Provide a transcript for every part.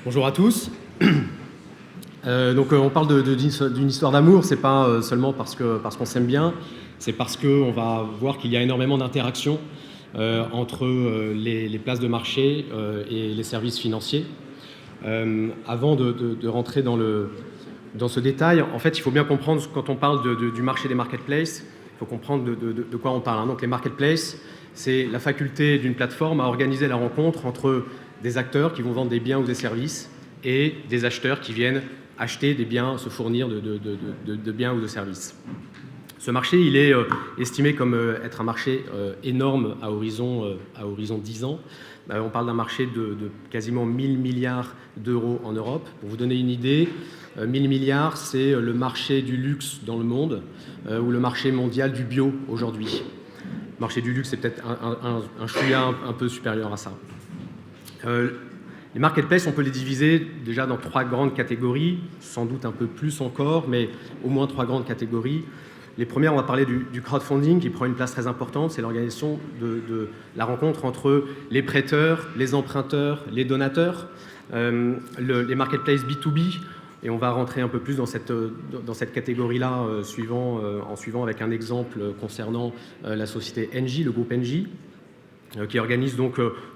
Bonjour à tous. On parle d'une histoire d'amour, c'est pas seulement parce qu'on s'aime bien, c'est parce qu'on va voir qu'il y a énormément d'interactions entre les places de marché et les services financiers. Avant de rentrer dans ce détail, en fait, il faut bien comprendre, quand on parle du marché des marketplaces, il faut comprendre de quoi on parle. Donc les marketplaces, c'est la faculté d'une plateforme à organiser la rencontre entre des acteurs qui vont vendre des biens ou des services et des acheteurs qui viennent acheter des biens, se fournir de biens ou de services. Ce marché, il est estimé comme être un marché énorme à horizon 10 ans. On parle d'un marché de quasiment 1000 milliards d'euros en Europe. Pour vous donner une idée, 1000 milliards, c'est le marché du luxe dans le monde ou le marché mondial du bio aujourd'hui. Le marché du luxe, c'est peut-être un chouïa un peu supérieur à ça. Les marketplaces, on peut les diviser déjà dans 3 grandes catégories, sans doute un peu plus encore, mais au moins 3 grandes catégories. Les premières, on va parler du crowdfunding qui prend une place très importante. C'est l'organisation de la rencontre entre les prêteurs, les emprunteurs, les donateurs, les marketplaces B2B. Et on va rentrer un peu plus dans cette catégorie-là en suivant avec un exemple concernant la société Engie, le groupe Engie, qui organise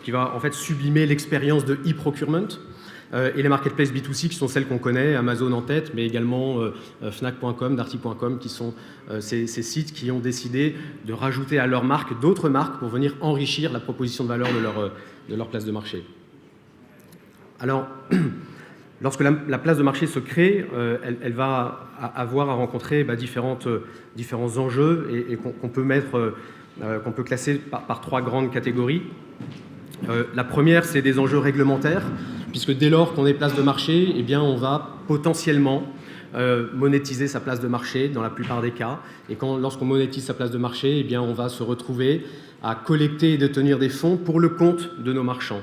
qui va en fait sublimer l'expérience de e-procurement. Et les marketplaces B2C qui sont celles qu'on connaît, Amazon en tête, mais également Fnac.com, Darty.com, qui sont ces sites qui ont décidé de rajouter à leur marque d'autres marques pour venir enrichir la proposition de valeur de leur place de marché. Alors, lorsque la place de marché se crée, elle va avoir à rencontrer différents enjeux et qu'on peut classer par 3 grandes catégories. La première, c'est des enjeux réglementaires, puisque dès lors qu'on est place de marché, eh bien, on va potentiellement monétiser sa place de marché dans la plupart des cas. Et lorsqu'on monétise sa place de marché, eh bien, on va se retrouver à collecter et détenir des fonds pour le compte de nos marchands.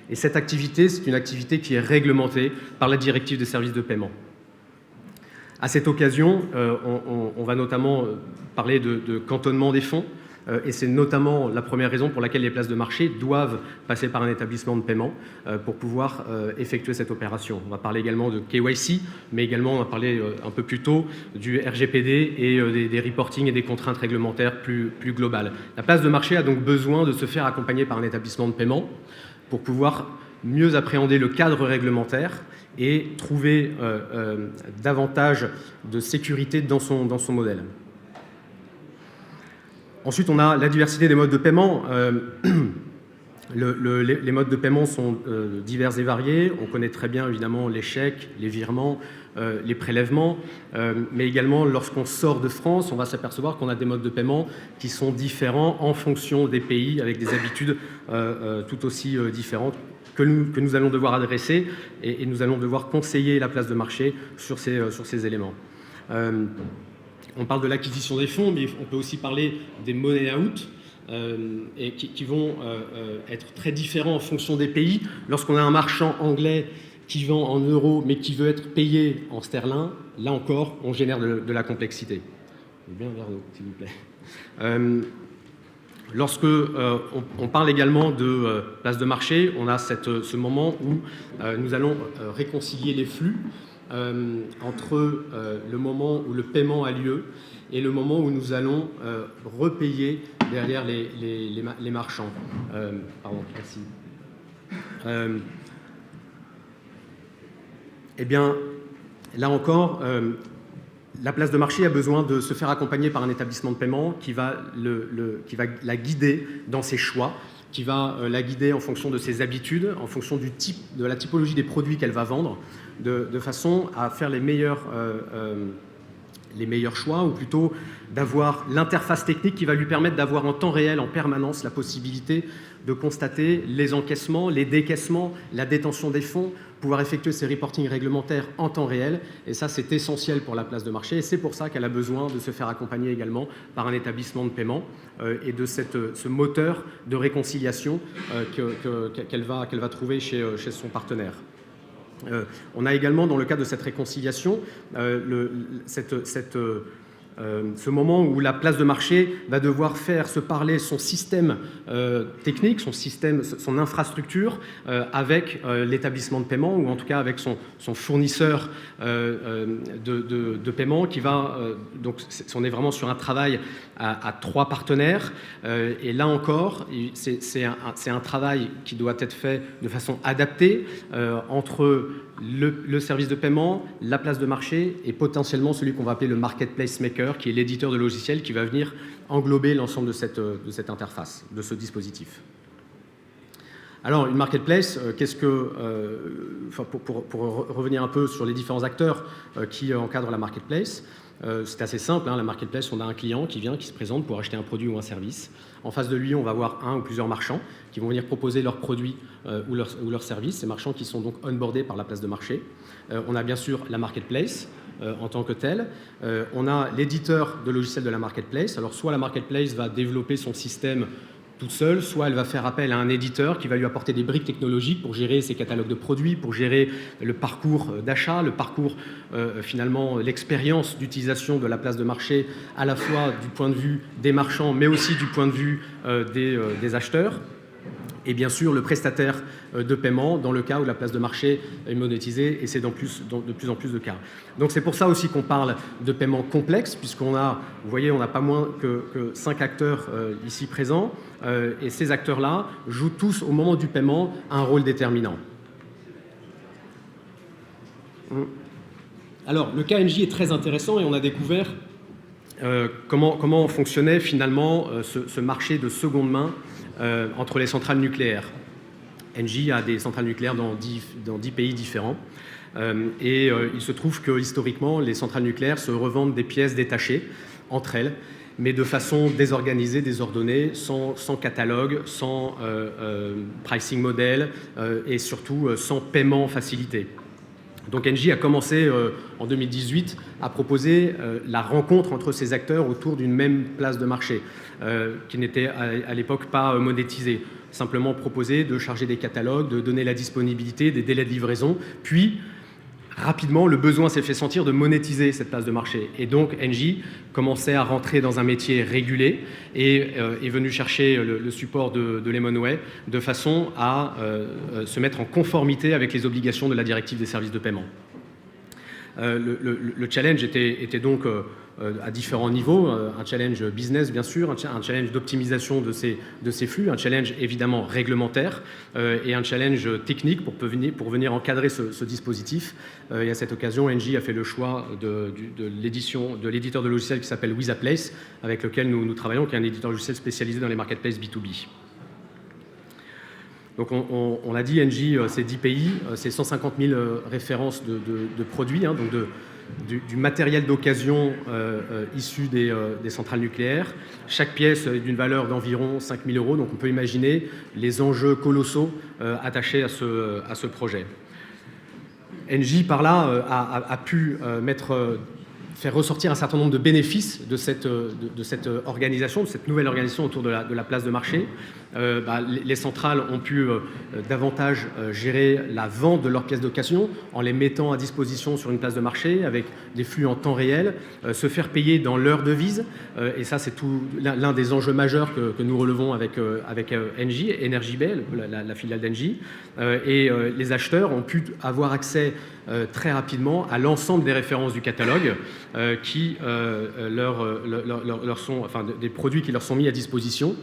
Et cette activité, c'est une activité qui est réglementée par la directive des services de paiement. À cette occasion, on va notamment parler de cantonnement des fonds. Et c'est notamment la première raison pour laquelle les places de marché doivent passer par un établissement de paiement pour pouvoir effectuer cette opération. On va parler également de KYC, mais également on va parler un peu plus tôt du RGPD et des reporting et des contraintes réglementaires plus globales. La place de marché a donc besoin de se faire accompagner par un établissement de paiement pour pouvoir mieux appréhender le cadre réglementaire et trouver davantage de sécurité dans son modèle. Ensuite, on a la diversité des modes de paiement. Les modes de paiement sont divers et variés. On connaît très bien, évidemment, les chèques, les virements, les prélèvements. Mais également, lorsqu'on sort de France, on va s'apercevoir qu'on a des modes de paiement qui sont différents en fonction des pays, avec des habitudes tout aussi différentes que nous allons devoir adresser et nous allons devoir conseiller la place de marché sur ces éléments. On parle de l'acquisition des fonds, mais on peut aussi parler des money out, et qui vont être très différents en fonction des pays. Lorsqu'on a un marchand anglais qui vend en euros, mais qui veut être payé en sterling, là encore, on génère de la complexité. Bien un verre d'eau, s'il vous plaît. Lorsque on parle également de place de marché, on a ce moment où nous allons réconcilier les flux entre le moment où le paiement a lieu et le moment où nous allons repayer derrière les marchands. Pardon, merci. Eh bien, là encore, la place de marché a besoin de se faire accompagner par un établissement de paiement qui va la guider dans ses choix, qui va la guider en fonction de ses habitudes, en fonction de la typologie des produits qu'elle va vendre, de façon à faire les meilleurs choix, ou plutôt d'avoir l'interface technique qui va lui permettre d'avoir en temps réel, en permanence, la possibilité de constater les encaissements, les décaissements, la détention des fonds, pouvoir effectuer ces reportings réglementaires en temps réel. Et ça, c'est essentiel pour la place de marché. Et c'est pour ça qu'elle a besoin de se faire accompagner également par un établissement de paiement et de ce moteur de réconciliation qu'elle va trouver chez son partenaire. On a également, dans le cadre de cette réconciliation, ce moment où la place de marché va devoir faire se parler son système technique, son infrastructure avec l'établissement de paiement, ou en tout cas avec son fournisseur de paiement qui va... donc on est vraiment sur un travail à 3 partenaires, et là encore, c'est un travail qui doit être fait de façon adaptée entre le service de paiement, la place de marché et potentiellement celui qu'on va appeler le marketplace maker, qui est l'éditeur de logiciels qui va venir englober l'ensemble de cette interface, de ce dispositif. Alors, une marketplace, pour revenir un peu sur les différents acteurs qui encadrent la marketplace, c'est assez simple, la marketplace, on a un client qui vient, qui se présente pour acheter un produit ou un service. En face de lui, on va avoir un ou plusieurs marchands qui vont venir proposer leurs produits ou leurs services, ces marchands qui sont donc onboardés par la place de marché. On a bien sûr la marketplace en tant que telle. On a l'éditeur de logiciels de la marketplace. Alors, soit la marketplace va développer son système toute seule, soit elle va faire appel à un éditeur qui va lui apporter des briques technologiques pour gérer ses catalogues de produits, pour gérer le parcours d'achat, le parcours, finalement, l'expérience d'utilisation de la place de marché, à la fois du point de vue des marchands, mais aussi du point de vue des acheteurs. Et bien sûr, le prestataire de paiement dans le cas où la place de marché est monétisée, et c'est de plus en plus de cas. Donc c'est pour ça aussi qu'on parle de paiement complexe, puisqu'on a, vous voyez, on n'a pas moins que 5 acteurs ici présents, et ces acteurs-là jouent tous au moment du paiement un rôle déterminant. Alors, le cas NJ est très intéressant et on a découvert comment fonctionnait finalement ce marché de seconde main entre les centrales nucléaires. Engie a des centrales nucléaires dans 10 pays différents. Et il se trouve que historiquement, les centrales nucléaires se revendent des pièces détachées entre elles, mais de façon désorganisée, désordonnée, sans catalogue, sans pricing model et surtout sans paiement facilité. Donc Engie a commencé en 2018 à proposer la rencontre entre ces acteurs autour d'une même place de marché qui n'était à l'époque pas monétisée. Simplement proposer de charger des catalogues, de donner la disponibilité, des délais de livraison, puis rapidement, le besoin s'est fait sentir de monétiser cette place de marché. Et donc, Engie commençait à rentrer dans un métier régulé et est venu chercher le support de Lemonway de façon à se mettre en conformité avec les obligations de la directive des services de paiement. Le challenge était donc à différents niveaux, un challenge business bien sûr, un challenge d'optimisation de ces flux, un challenge évidemment réglementaire et un challenge technique pour venir encadrer ce dispositif. Et à cette occasion, Engie a fait le choix de l'éditeur de logiciels qui s'appelle Wizaplace, avec lequel nous travaillons, qui est un éditeur de logiciels spécialisé dans les marketplaces B2B. Donc on l'a dit, Engie, c'est 10 pays, c'est 150 000 références de produits, donc du matériel d'occasion issu des centrales nucléaires. Chaque pièce est d'une valeur d'environ 5 000 €, donc on peut imaginer les enjeux colossaux attachés à ce projet. Engie, par là, a pu faire ressortir un certain nombre de bénéfices de cette organisation, de cette nouvelle organisation autour de la place de marché. Les centrales ont pu davantage gérer la vente de leurs pièces d'occasion en les mettant à disposition sur une place de marché avec des flux en temps réel, se faire payer dans leur devise. Et ça, c'est l'un des enjeux majeurs que nous relevons avec Engie, Energy Bay, la filiale d'Engie. Et les acheteurs ont pu avoir accès très rapidement à l'ensemble des références du catalogue qui leur sont, enfin, des produits qui leur sont mis à disposition,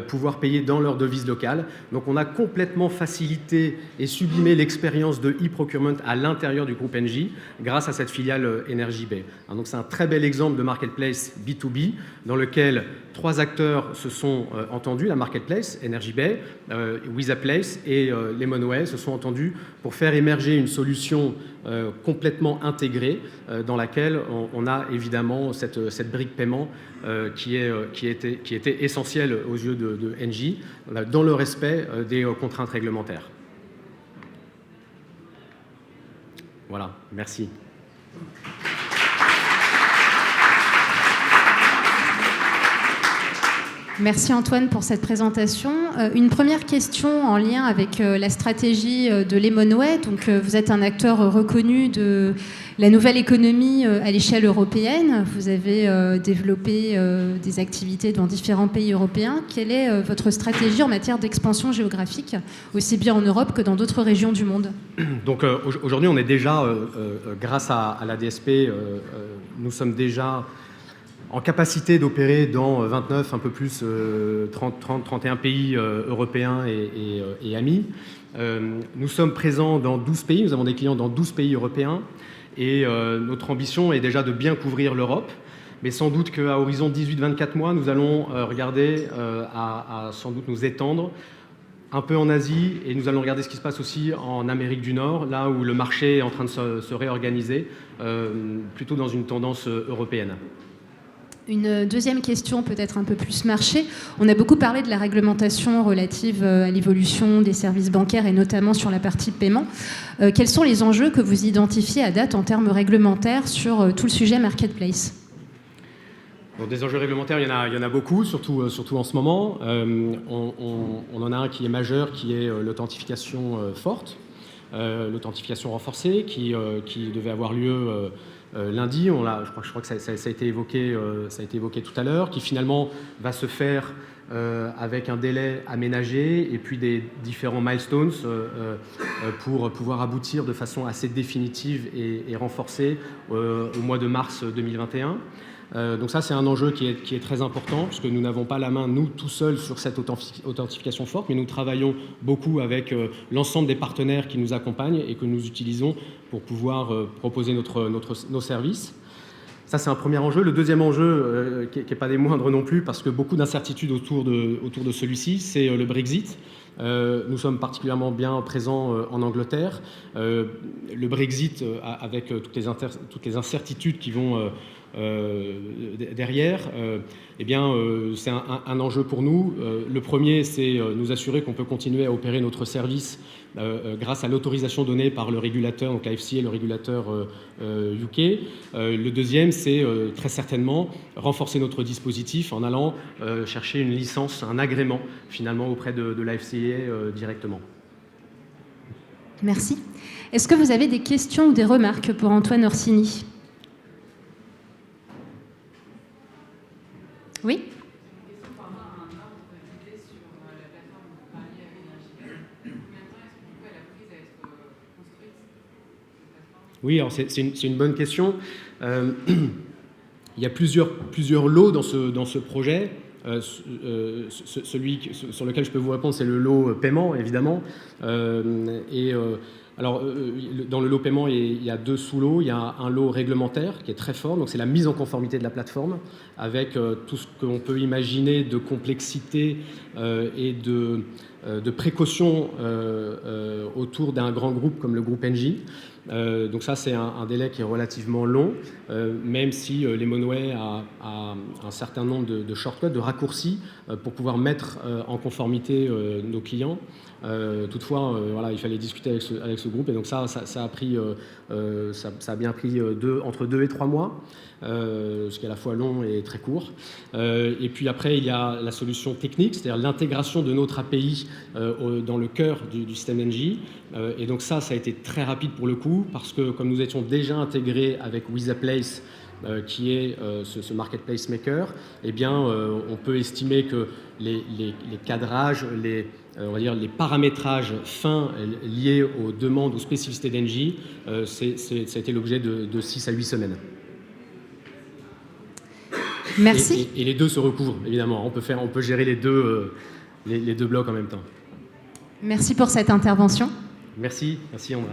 pouvoir payer dans leur devise locale. Donc on a complètement facilité et sublimé l'expérience de e-procurement à l'intérieur du groupe Engie grâce à cette filiale Energy Bay. Donc c'est un très bel exemple de marketplace B2B dans lequel 3 acteurs se sont entendus, la marketplace, Energy Bay, Wizaplace et Lemonway se sont entendus pour faire émerger une solution complètement intégrée dans laquelle on a évidemment cette brique paiement qui était essentielle aux yeux de Engie dans le respect des contraintes réglementaires. Voilà, merci. Merci Antoine pour cette présentation. Une première question en lien avec la stratégie de Lemonway. Donc, vous êtes un acteur reconnu de la nouvelle économie à l'échelle européenne. Vous avez développé des activités dans différents pays européens. Quelle est votre stratégie en matière d'expansion géographique, aussi bien en Europe que dans d'autres régions du monde? Donc aujourd'hui, on est déjà, grâce à la DSP, nous sommes déjà en capacité d'opérer dans 29, un peu plus, 31 pays européens et amis. Nous sommes présents dans 12 pays, nous avons des clients dans 12 pays européens, et notre ambition est déjà de bien couvrir l'Europe, mais sans doute qu'à horizon 18-24 mois, nous allons regarder à sans doute nous étendre un peu en Asie, et nous allons regarder ce qui se passe aussi en Amérique du Nord, là où le marché est en train de se réorganiser, plutôt dans une tendance européenne. Une deuxième question, peut-être un peu plus marché. On a beaucoup parlé de la réglementation relative à l'évolution des services bancaires et notamment sur la partie paiement. Quels sont les enjeux que vous identifiez à date en termes réglementaires sur tout le sujet marketplace ? Bon, des enjeux réglementaires, il y en a beaucoup, surtout en ce moment. On en a un qui est majeur, qui est l'authentification forte, l'authentification renforcée, qui devait avoir lieu lundi. Je crois que ça a été évoqué tout à l'heure, qui finalement va se faire avec un délai aménagé et puis des différents milestones pour pouvoir aboutir de façon assez définitive et renforcée au mois de mars 2021. Donc ça, c'est un enjeu qui est très important, puisque nous n'avons pas la main, nous, tout seuls, sur cette authentification forte, mais nous travaillons beaucoup avec l'ensemble des partenaires qui nous accompagnent et que nous utilisons pour pouvoir proposer nos services. Ça, c'est un premier enjeu. Le deuxième enjeu, qui n'est pas des moindres non plus, parce que beaucoup d'incertitudes autour de celui-ci, c'est le Brexit. Nous sommes particulièrement bien présents en Angleterre. Le Brexit, avec toutes les incertitudes qui vont derrière, c'est un enjeu pour nous. Le premier, c'est nous assurer qu'on peut continuer à opérer notre service grâce à l'autorisation donnée par le régulateur, donc la FCA, le régulateur UK. Le deuxième, c'est très certainement renforcer notre dispositif en allant chercher une licence, un agrément finalement auprès de la FCA directement. Merci. Est-ce que vous avez des questions ou des remarques pour Antoine Orsini ? Oui ? Oui, alors c'est une bonne question. Il y a plusieurs lots dans ce projet. Celui sur lequel je peux vous répondre, c'est le lot paiement, évidemment. Alors, dans le lot paiement, il y a deux sous-lots. Il y a un lot réglementaire qui est très fort, donc c'est la mise en conformité de la plateforme, avec tout ce qu'on peut imaginer de complexité et de précautions autour d'un grand groupe comme le groupe Engie. Donc ça, c'est un délai qui est relativement long, même si Lemonway a un certain nombre de shortcuts, de raccourcis pour pouvoir mettre en conformité nos clients. Toutefois, voilà, il fallait discuter avec ce groupe, et donc ça a bien pris entre 2 et 3 mois, ce qui est à la fois long et très court. Et puis après, il y a la solution technique, c'est-à-dire l'intégration de notre API dans le cœur du système Engie. Et donc ça a été très rapide pour le coup, parce que comme nous étions déjà intégrés avec Wizaplace, qui est ce marketplace maker, eh bien, on peut estimer que les cadrages, on va dire les paramétrages fins liés aux demandes, aux spécificités d'Engie, ça a été l'objet de 6 à 8 semaines. Merci. Et les deux se recouvrent, évidemment. On peut gérer les deux blocs en même temps. Merci pour cette intervention. Merci Andrea.